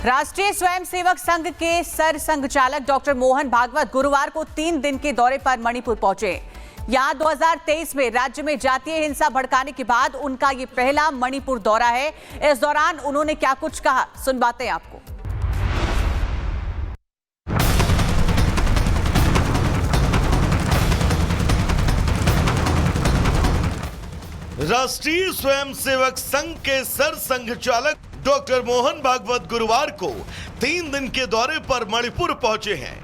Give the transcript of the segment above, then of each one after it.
राष्ट्रीय स्वयंसेवक संघ के sir संघचालक doctor Mohan Bhagwat गुरुवार को 3 दिन के दौरे पर मणिपुर पहुंचे। यहां 2023 में राज्य में जातीय हिंसा भड़काने के बाद उनका ये पहला मणिपुर दौरा है। इस दौरान उन्होंने क्या कुछ कहा, सुनवाते हैं आपको। राष्ट्रीय स्वयंसेवक संघ के सर संघचालक डॉक्टर मोहन भागवत गुरुवार को 3 दिन के दौरे पर मणिपुर पहुंचे हैं।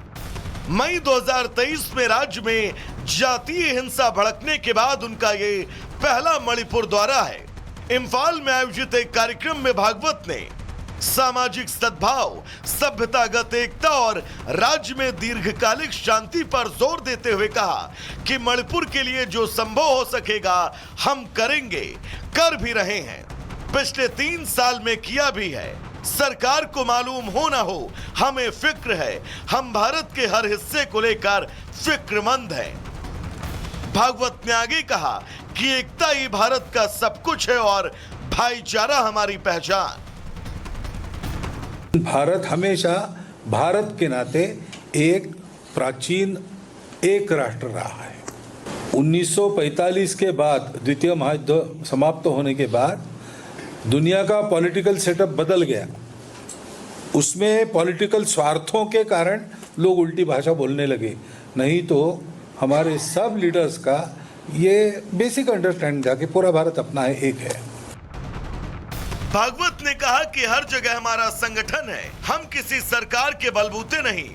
मई 2023 में राज्य में जातीय हिंसा भड़कने के बाद उनका ये पहला मणिपुर दौरा है। इम्फाल में आयोजित एक कार्यक्रम में भागवत ने सामाजिक सद्भाव, सभ्यतागत एकता और राज्य में दीर्घकालिक शांति पर जोर देते हुए कहा कि मणिपुर के लिए जो संभव हो सकेगा हम करेंगे, कर भी रहे हैं। पिछले 3 साल में किया भी है। सरकार को मालूम हो ना हो, हमें फिक्र है। हम भारत के हर हिस्से को लेकर फिक्रमंद हैं। भागवत ने आगे कहा कि एकता ही भारत का सब कुछ है और भाईचारा हमारी पहचान। भारत हमेशा भारत के नाते एक प्राचीन एक राष्ट्र रहा है। 1945 के बाद द्वितीय महायुद्ध समाप्त होने के बाद दुनिया का पॉलिटिकल सेटअप बदल गया। उसमें पॉलिटिकल स्वार्थों के कारण लोग उल्टी भाषा बोलने लगे, नहीं तो हमारे सब लीडर्स का ये बेसिक अंडरस्टैंडिंग था कि पूरा भारत अपना है, एक है। भागवत ने कहा कि हर जगह हमारा संगठन है। हम किसी सरकार के बलबूते नहीं,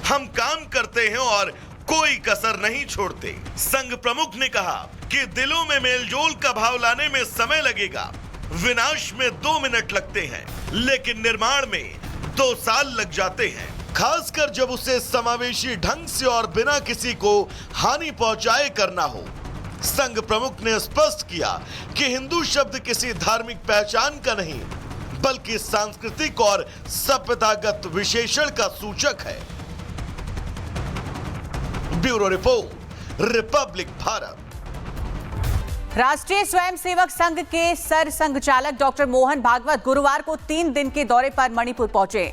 हम काम करते हैं और कोई कसर नहीं छोड़ते। संघ प्रमुख ने कहा कि दिलों में मेलजोल का भाव लाने में समय लगेगा। विनाश में 2 मिनट लगते हैं, लेकिन निर्माण में 2 साल लग जाते हैं, खासकर जब उसे समावेशी ढंग से और बिना किसी को हानि पहुंचाए करना हो। संघ प्रमुख ने स्पष्ट किया कि हिंदू शब्द किसी धार्मिक पहचान का नहीं, बल्कि सांस्कृतिक और सभ्यतागत विशेषण का सूचक है। Bureau report, Republic Bharat. राष्ट्रीय स्वयंसेवक संघ के सर संघचालक डॉक्टर मोहन भागवत गुरुवार को 3 दिन के दौरे पर मणिपुर पहुंचे।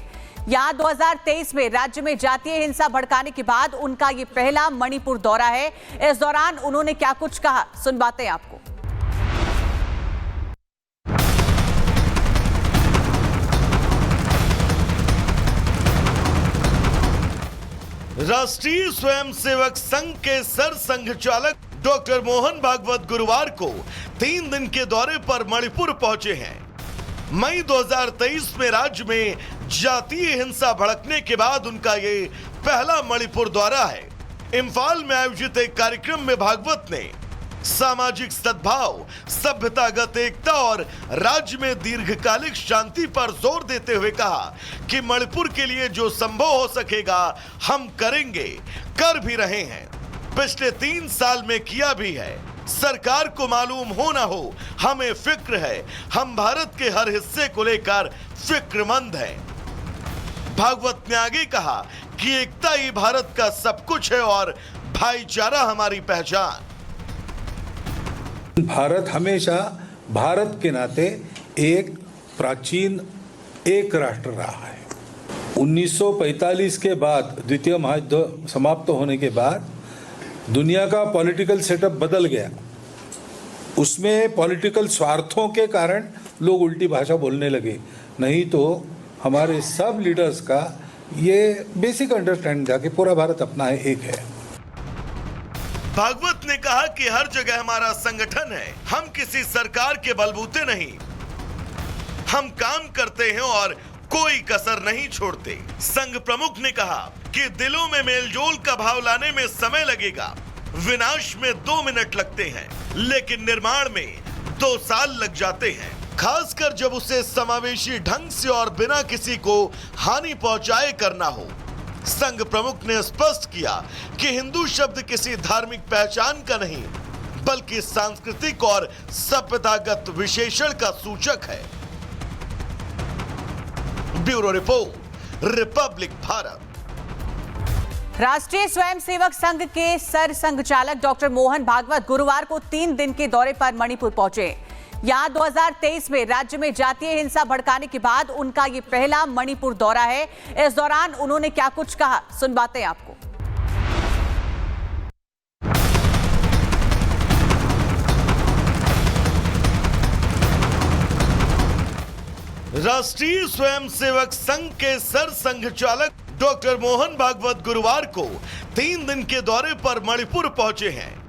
यहां 2023 में राज्य में जातीय हिंसा भड़काने के बाद उनका ये पहला मणिपुर दौरा है। इस दौरान उन्होंने क्या कुछ कहा, सुनवाते हैं आपको। राष्ट्रीय स्वयंसेवक संघ के सर संघचालक डॉक्टर मोहन भागवत गुरुवार को 3 दिन के दौरे पर मणिपुर पहुंचे हैं। मई 2023 में राज्य में जातीय हिंसा भड़कने के बाद उनका ये पहला मणिपुर दौरा है। इम्फाल में आयोजित एक कार्यक्रम में भागवत ने सामाजिक सद्भाव, सभ्यतागत एकता और राज्य में दीर्घकालिक शांति पर जोर देते हुए कहा कि मणिपुर के लिए जो संभव हो सकेगा हम करेंगे, कर भी रहे हैं। पिछले 3 साल में किया भी है। सरकार को मालूम हो ना हो, हमें फिक्र है। हम भारत के हर हिस्से को लेकर फिक्रमंद हैं। भागवत ने आगे कहा कि एकता ही भारत का सब कुछ है और भाईचारा हमारी पहचान। भारत हमेशा भारत के नाते एक प्राचीन एक राष्ट्र रहा है। 1945 के बाद द्वितीय महायुद्ध समाप्त होने के बाद दुनिया का पॉलिटिकल सेटअप बदल गया। उसमें पॉलिटिकल स्वार्थों के कारण लोग उल्टी भाषा बोलने लगे, नहीं तो हमारे सब लीडर्स का ये बेसिक अंडरस्टैंडिंग था कि पूरा भारत अपना है, एक है। भागवत ने कहा कि हर जगह हमारा संगठन है। हम किसी सरकार के बलबूते नहीं, हम काम करते हैं और कोई कसर नहीं छोड़ते। संघ प्रमुख ने कहा कि दिलों में मेलजोल का भाव लाने में समय लगेगा। विनाश में 2 मिनट लगते हैं, लेकिन निर्माण में 2 साल लग जाते हैं, खासकर जब उसे समावेशी ढंग से और बिना किसी को हानि पहुंचाए करना हो। संघ प्रमुख ने स्पष्ट किया कि हिंदू शब्द किसी धार्मिक पहचान का नहीं, बल्कि सांस्कृतिक और सभ्यतागत विशेषण का सूचक है। Bureau report, Republic Bharat. राष्ट्रीय स्वयंसेवक संघ के सर संघचालक डॉक्टर मोहन भागवत गुरुवार को 3 दिन के दौरे पर मणिपुर पहुंचे। यहाँ 2023 में राज्य में जातीय हिंसा भड़काने के बाद उनका ये पहला मणिपुर दौरा है। इस दौरान उन्होंने क्या कुछ कहा, सुनवाते हैं आपको। राष्ट्रीय स्वयंसेवक संघ के सरसंघ चालक डॉक्टर मोहन भागवत गुरुवार को 3 दिन के दौरे पर मणिपुर पहुंचे हैं।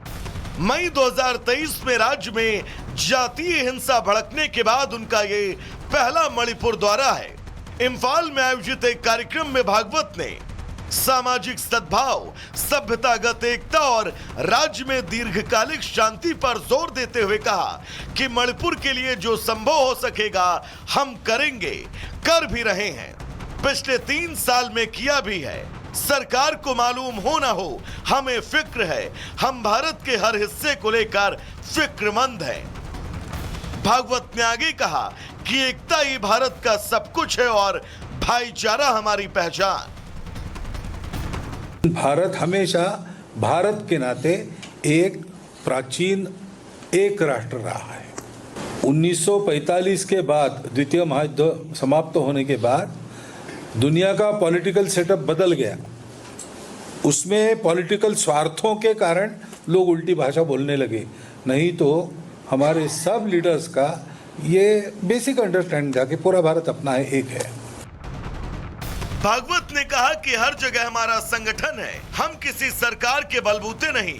मई 2023 में राज्य में जातीय हिंसा भड़कने के बाद उनका ये पहला मणिपुर दौरा है। इम्फाल में आयोजित एक कार्यक्रम में भागवत ने सामाजिक सद्भाव, सभ्यतागत एकता और राज्य में दीर्घकालिक शांति पर जोर देते हुए कहा कि मणिपुर के लिए जो संभव हो सकेगा हम करेंगे, कर भी रहे हैं, पिछले 3 साल में किया भी है। सरकार को मालूम हो ना हो, हमें फिक्र है, हम भारत के हर हिस्से को लेकर फिक्रमंद हैं। भागवत ने आगे कहा कि एकता ही भारत का सब कुछ है और भाईचारा हमारी पहचान। भारत हमेशा भारत के नाते एक प्राचीन एक राष्ट्र रहा है। 1945 के बाद, द्वितीय महायुद्ध समाप्त होने के बाद दुनिया का पॉलिटिकल सेटअप बदल गया। उसमें पॉलिटिकल स्वार्थों के कारण लोग उल्टी भाषा बोलने लगे, नहीं तो हमारे सब लीडर्स का ये बेसिक अंडरस्टैंडिंग था कि पूरा भारत अपना है, एक है। भागवत ने कहा कि हर जगह हमारा संगठन है, हम किसी सरकार के बलबूते नहीं,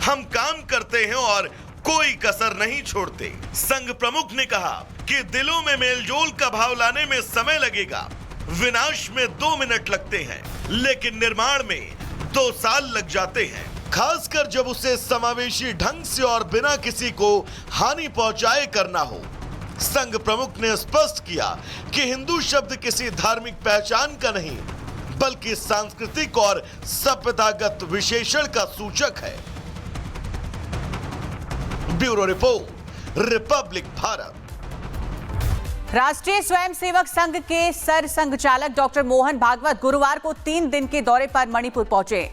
हम काम करते हैं और कोई कसर नहीं छोड़ते। संघ प्रमुख ने कहा कि दिलों में मेलजोल का भाव लाने में समय लगेगा, विनाश में 2 मिनट लगते हैं, लेकिन निर्माण में 2 साल लग जाते हैं, खासकर जब उसे समावेशी ढंग से और बिना किसी को हानि पहुंचाए करना हो। संघ प्रमुख ने स्पष्ट किया कि हिंदू शब्द किसी धार्मिक पहचान का नहीं, बल्कि सांस्कृतिक और सभ्यतागत विशेषण का सूचक है। Bureau report, Republic Bharat. राष्ट्रीय स्वयंसेवक संघ के सरसंघ चालक डॉक्टर मोहन भागवत गुरुवार को 3 दिन के दौरे पर मणिपुर पहुंचे।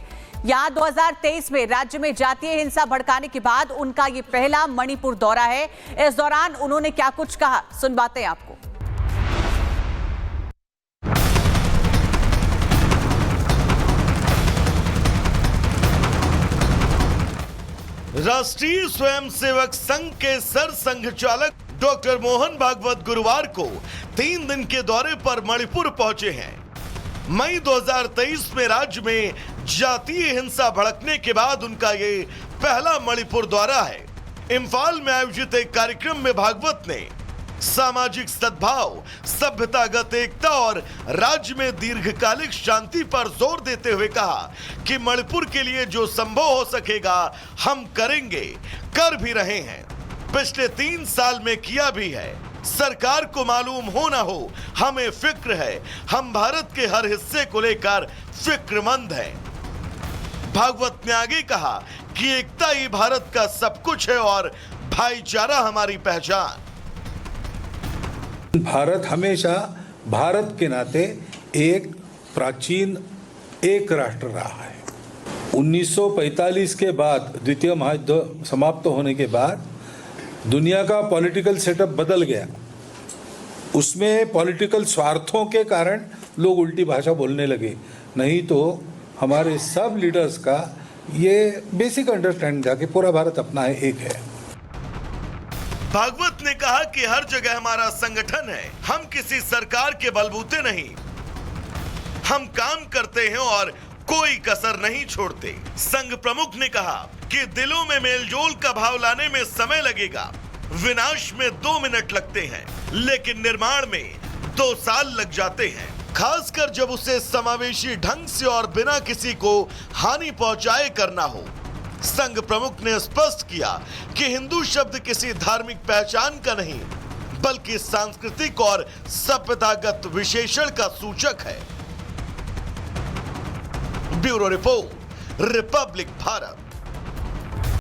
यहाँ 2023 में राज्य में जातीय हिंसा भड़काने के बाद उनका ये पहला मणिपुर दौरा है। इस दौरान उन्होंने क्या कुछ कहा, सुनवाते हैं आपको। राष्ट्रीय स्वयंसेवक संघ के सरसंघ चालक डॉक्टर मोहन भागवत गुरुवार को 3 दिन के दौरे पर मणिपुर पहुंचे हैं। मई 2023 में राज्य में जातीय हिंसा भड़कने के बाद उनका ये पहला मणिपुर दौरा है। इम्फाल में आयोजित एक कार्यक्रम में भागवत ने सामाजिक सद्भाव, सभ्यतागत एकता और राज्य में दीर्घकालिक शांति पर जोर देते हुए कहा कि मणिपुर के लिए जो संभव हो सकेगा हम करेंगे, कर भी रहे हैं, पिछले 3 साल में किया भी है। सरकार को मालूम हो ना हो, हमें फिक्र है, हम भारत के हर हिस्से को लेकर फिक्रमंद हैं। भागवत ने आगे कहा कि एकता ही भारत का सब कुछ है और भाईचारा हमारी पहचान। भारत हमेशा भारत के नाते एक प्राचीन एक राष्ट्र रहा है। 1945 के बाद, द्वितीय महायुद्ध समाप्त होने के बाद दुनिया का पॉलिटिकल सेटअप बदल गया। उसमें पॉलिटिकल स्वार्थों के कारण लोग उल्टी भाषा बोलने लगे, नहीं तो हमारे सब लीडर्स का ये बेसिक अंडरस्टैंडिंग था कि पूरा भारत अपना है, एक है। भागवत ने कहा कि हर जगह हमारा संगठन है, हम किसी सरकार के बलबूते नहीं, हम काम करते हैं और कोई कसर नहीं छोड़ते। संघ प्रमुख ने कहा कि दिलों में मेलजोल का भाव लाने में समय लगेगा, विनाश में 2 मिनट लगते हैं, लेकिन निर्माण में 2 साल लग जाते हैं, खासकर जब उसे समावेशी ढंग से और बिना किसी को हानि पहुंचाए करना हो। संघ प्रमुख ने स्पष्ट किया कि हिंदू शब्द किसी धार्मिक पहचान का नहीं, बल्कि सांस्कृतिक और सभ्यतागत विशेषण का सूचक है। Bureau report, Republic Bharat.